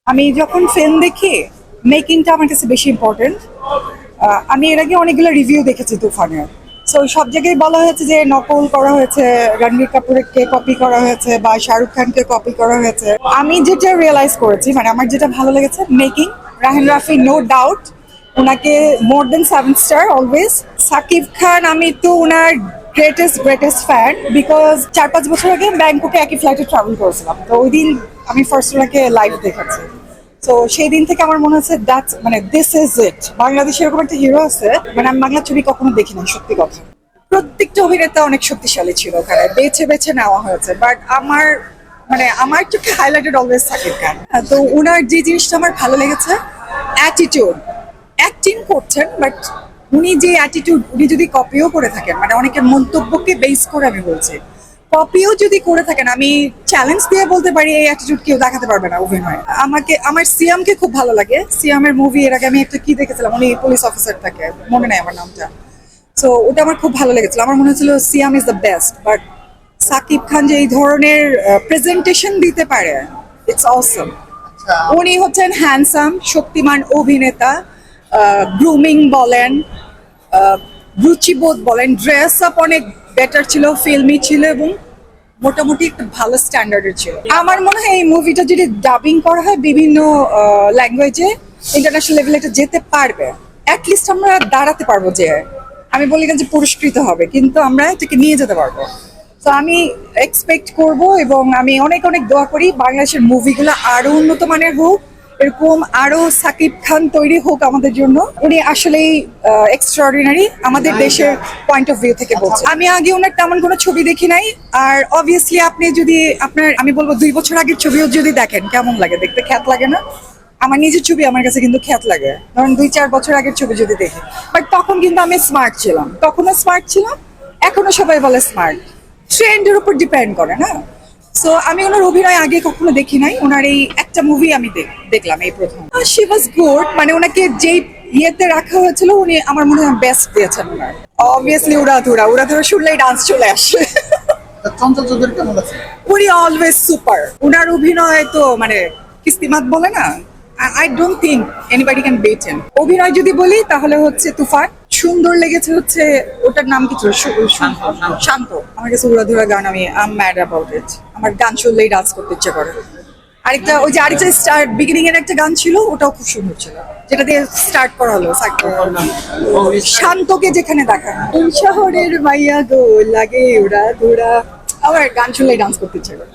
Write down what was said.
আমি যখন ফিল্ম দেখি মেকিংটা আমার কাছে বেশি ইম্পর্টেন্ট। আমি এর আগে অনেকগুলো রিভিউ দেখেছি তুফানের। সো সব জায়গায় বলা হয়েছে যে নকল করা হয়েছে, রণবীর কাপুরকে কপি করা হয়েছে বা শাহরুখ খানকে কপি করা হয়েছে। আমি যেটা রিয়েলাইজ করেছি, মানে আমার যেটা ভালো লেগেছে making, Raihan Rafi no doubt ওনাকে more than 7 star always. Shakib Khan আমি তো ওনার গ্রেটেস্ট ফ্যান, বিকজ 4-5 বছর আগে ব্যাংককে একই ফ্লাইটে ট্রাভেল করেছিলাম, তো ওই দিন আমি ফার্স্ট ওনাকে লাইভ দেখেছি। তো সেই দিন থেকে আমার মনে হচ্ছে দ্যাট মানে দিস ইজ ইট, বাংলাদেশে এরকম একটা হিরো আছে, মানে আমি বাংলা ছবি কখনো দেখি না সত্যি কথা। প্রত্যেকটা অভিনেতা অনেক শক্তিশালী ছিল, ওখানে বেছে বেছে নেওয়া হয়েছে, বাট আমার একটু হাইলাইটেড অলওয়েজ সাকিব খান। তো ওনার যে জিনিসটা আমার ভালো লেগেছে, অ্যাটিটিউড। অ্যাক্টিং করছেন বাট উনি যে অ্যাটিটিউড, উনি যদি কপিও করে থাকেন, মানে অনেকের মন্তব্যকে বেস করে আমি বলছি, কপিও যদি করে থাকেন, আমি চ্যালেঞ্জ দিয়ে বলতে পারি এই অ্যাটিটিউড কেউ দেখাতে পারবে না অভিনয়। আমার সিয়ামকে খুব ভালো লাগে। সিয়ামের মুভি এর আগে আমি একটা কি দেখেছিলাম, উনি পুলিশ অফিসার থাকে, মনে নাই আমার নামটা। সো ওটা আমার খুব ভালো লেগেছিল, আমার মনে হচ্ছিল Siam is the best. But Shakib Khan যে এই ধরনের প্রেজেন্টেশন দিতে পারে, ইটস অসম। উনি হচ্ছেন হ্যান্ডসাম, শক্তিমান অভিনেতা। গ্রুমিং বলেন, রুচিবোধ বলেন, ড্রেস আপ অনেক বেটার ছিল, ফিল্মি ছিল এবং মোটামুটি একটা ভালো স্ট্যান্ডার্ডের ছিল। আমার মনে হয় এই মুভিটা যদি ডাবিং করা হয় বিভিন্ন ল্যাঙ্গুয়েজে, ইন্টারন্যাশনাল লেভেলে এটা যেতে পারবে। অ্যাটলিস্ট আমরা দাঁড়াতে পারবো, যে আমি বলি না যে পুরস্কৃত হবে, কিন্তু আমরা এটাকে নিয়ে যেতে পারবো। তো আমি এক্সপেক্ট করব এবং আমি অনেক অনেক দোয়া করি বাংলাদেশের মুভিগুলো আরো উন্নত মানের হোক, এরকম আরো সাকিব খান তৈরি হোক আমাদের জন্য। উনি আসলেই এক্সট্রাঅর্ডিনারি আমাদের দেশের পয়েন্ট অফ ভিউ থেকে বলছি। আমি আগে ওনার তেমন কোনো ছবি দেখি নাই, আর অবভিয়াসলি আপনি যদি আমি বলবো 2 বছর আগের ছবিও যদি দেখেন, কেমন লাগে দেখতে? খ্যাত লাগে না? আমার নিজের ছবি আমার কাছে কিন্তু খ্যাত লাগে, ধরুন 2-4 বছর আগের ছবি যদি দেখি। বাট তখন কিন্তু আমি স্মার্ট ছিলাম, তখনও স্মার্ট ছিলাম, এখনো সবাই বলে স্মার্ট। ট্রেন্ডের উপর ডিপেন্ড করে না। সো আমি ওনার অভিনয় আগে কখনো দেখি নাই, ওনার এই একটা মুভি আমি দেখলাম এই প্রথম। শি ওয়াজ গুড, মানে ওনাকে যেই ইয়েতে রাখা হয়েছিল উনি আমার মনে হয় বেস্ট দিয়েছেন ওনার। অবভিয়াসলি উড়াধুরা শুনলেই ডান্স চলে আসে। চঞ্চল চৌধুরী কেমন আছে? উনি অলওয়েজ সুপার, ওনার অভিনয় তো মানে কিস্তিমাত বলে না, I don't think anybody can beat him. অভিনয় যদি বলি তাহলে হচ্ছে তুফান। সুন্দর লেগেছে হচ্ছে ওটার নাম কি ছিল, শান্ত। আমার কাছে উড়াধুরা গান, আমি আম ম্যাড অ্যাবাউট ইট। আমার গান শুনলেই ডান্স করতে ইচ্ছে করে। আরেকটা ওই যে আরেকটা স্টার্ট বিগিনিং এর একটা গান ছিল, ওটাও খুব সুন্দর ছিল, যেটা দিয়ে স্টার্ট করা হলো শান্তকে যেখানে দেখা। শহরের মাইয়া গো লাগে উড়াধুরা, আমার গান শুনলেই ডান্স করতে ইচ্ছে করে।